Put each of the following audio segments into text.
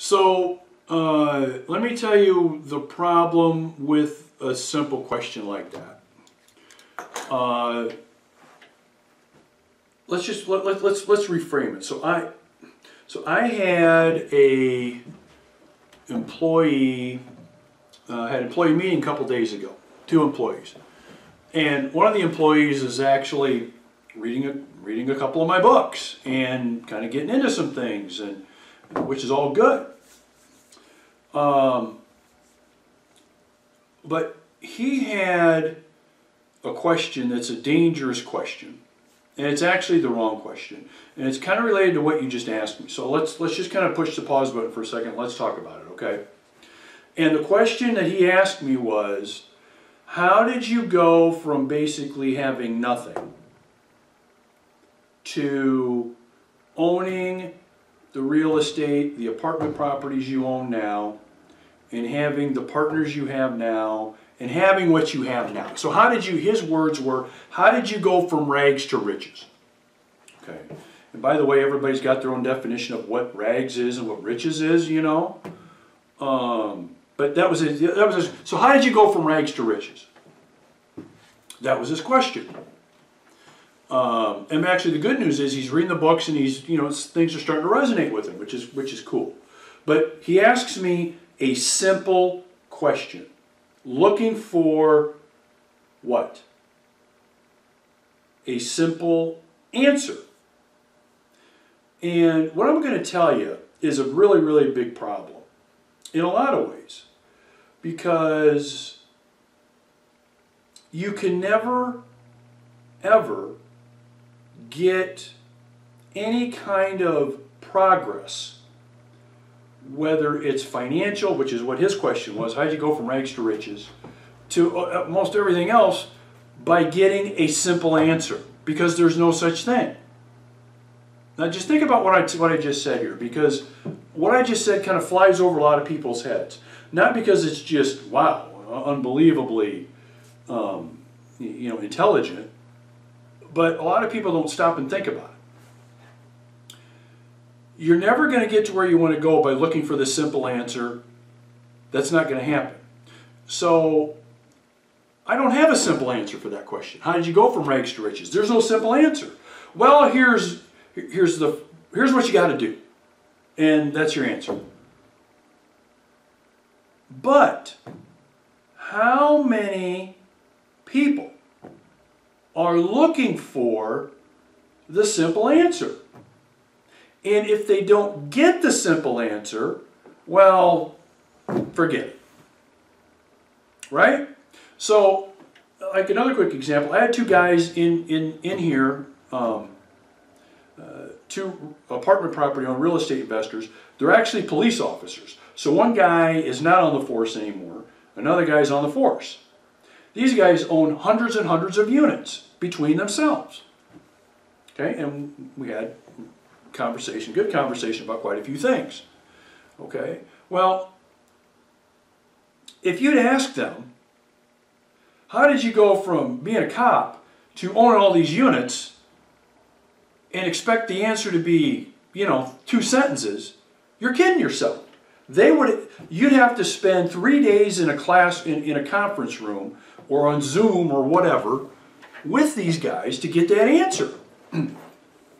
So let me tell you the problem with a simple question like that. Let's reframe it. So I had a employee meeting a couple days ago. 2 employees, and one of the employees is actually reading a couple of my books and kind of getting into some things, and which is all good. But he had a question that's a dangerous question, and it's actually the wrong question, and it's kind of related to what you just asked me. So let's just kind of push the pause button for a second. Let's talk about it, okay? And the question that he asked me was, how did you go from basically having nothing to owning the real estate, the apartment properties you own now, and having the partners you have now, and having what you have now? So how did you, his words were, how did you go from rags to riches? Okay. And by the way, everybody's got their own definition of what rags is and what riches is, you know. But that was his, so how did you go from rags to riches? That was his question. And actually the good news is he's reading the books and he's, you know, things are starting to resonate with him, which is cool. But he asks me a simple question, looking for what? A simple answer. And what I'm going to tell you is a really, really big problem in a lot of ways, because you can never, ever get any kind of progress, whether it's financial, which is what his question was, how did you go from rags to riches, to most everything else, by getting a simple answer, because there's no such thing. Now just think about what I just said here, because what I just said kind of flies over a lot of people's heads. Not because it's just, wow, unbelievably you know, intelligent, but a lot of people don't stop and think about it. You're never going to get to where you want to go by looking for the simple answer. That's not going to happen. So I don't have a simple answer for that question. How did you go from rags to riches? There's no simple answer. Well, here's what you got to do, and that's your answer. But how many people are looking for the simple answer? And if they don't get the simple answer, well, forget it. Right? So, like another quick example, I had 2 guys in here, 2 apartment property owned real estate investors. They're actually police officers. So one guy is not on the force anymore. Another guy's on the force. These guys own hundreds and hundreds of units between themselves. Okay, and we had good conversation about quite a few things. Okay, well, if you'd asked them, how did you go from being a cop to owning all these units, and expect the answer to be, you know, 2 sentences, you're kidding yourself. You'd have to spend 3 days in a class, in a conference room, or on Zoom or whatever, with these guys to get that answer. And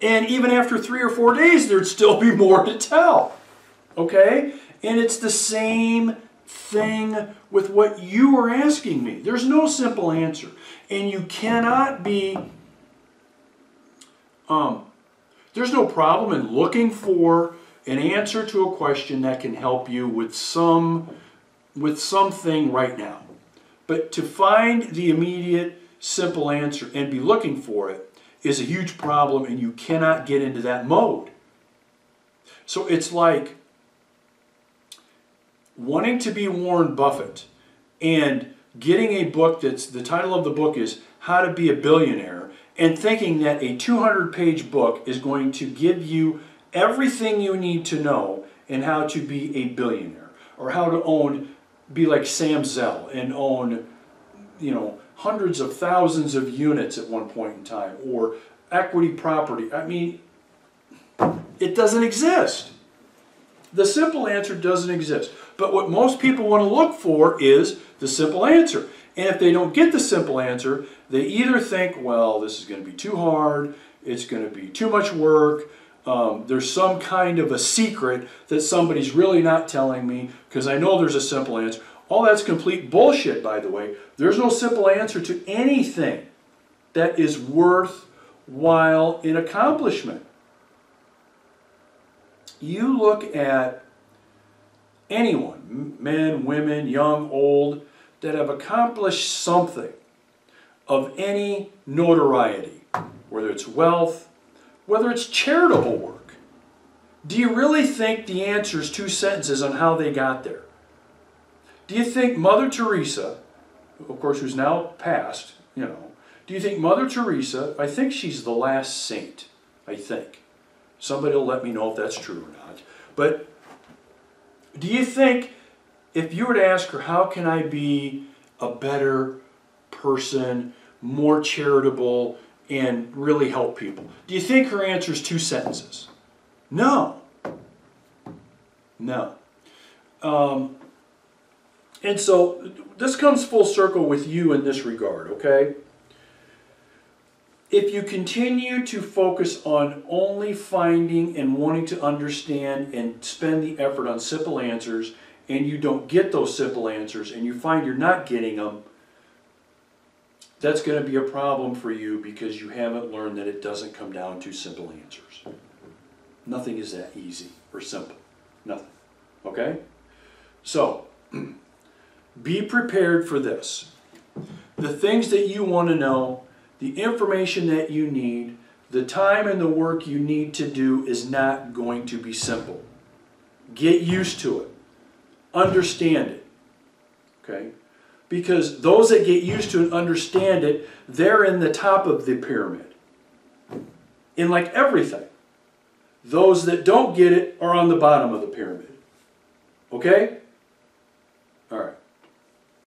even after 3 or 4 days, there'd still be more to tell. Okay? And it's the same thing with what you are asking me. There's no simple answer. And you cannot be... there's no problem in looking for an answer to a question that can help you with something right now. But to find the immediate, simple answer and be looking for it is a huge problem, and you cannot get into that mode. So it's like wanting to be Warren Buffett and getting a book that's, the title of the book is How to Be a Billionaire, and thinking that a 200-page book is going to give you everything you need to know in how to be a billionaire, or how to be like Sam Zell and own, you know, hundreds of thousands of units at one point in time, or equity property. I mean, it doesn't exist. The simple answer doesn't exist. But what most people want to look for is the simple answer. And if they don't get the simple answer, they either think, well, this is going to be too hard, it's going to be too much work, there's some kind of a secret that somebody's really not telling me because I know there's a simple answer. All that's complete bullshit, by the way. There's no simple answer to anything that is worthwhile in accomplishment. You look at anyone, men, women, young, old, that have accomplished something of any notoriety, whether it's wealth, whether it's charitable work. Do you really think the answer is 2 sentences on how they got there? Do you think Mother Teresa, of course, who's now passed, you know, do you think Mother Teresa, I think she's the last saint, I think. Somebody will let me know if that's true or not. But do you think if you were to ask her, how can I be a better person, more charitable, and really help people? Do you think her answer is 2 sentences? No. No. And so this comes full circle with you in this regard, okay? If you continue to focus on only finding and wanting to understand and spend the effort on simple answers, and you don't get those simple answers, and you find you're not getting them, that's going to be a problem for you because you haven't learned that it doesn't come down to simple answers. Nothing is that easy or simple. Nothing. Okay? So, be prepared for this. The things that you want to know, the information that you need, the time and the work you need to do is not going to be simple. Get used to it. Understand it. Okay? Because those that get used to it and understand it, they're in the top of the pyramid. In like everything. Those that don't get it are on the bottom of the pyramid. Okay? All right.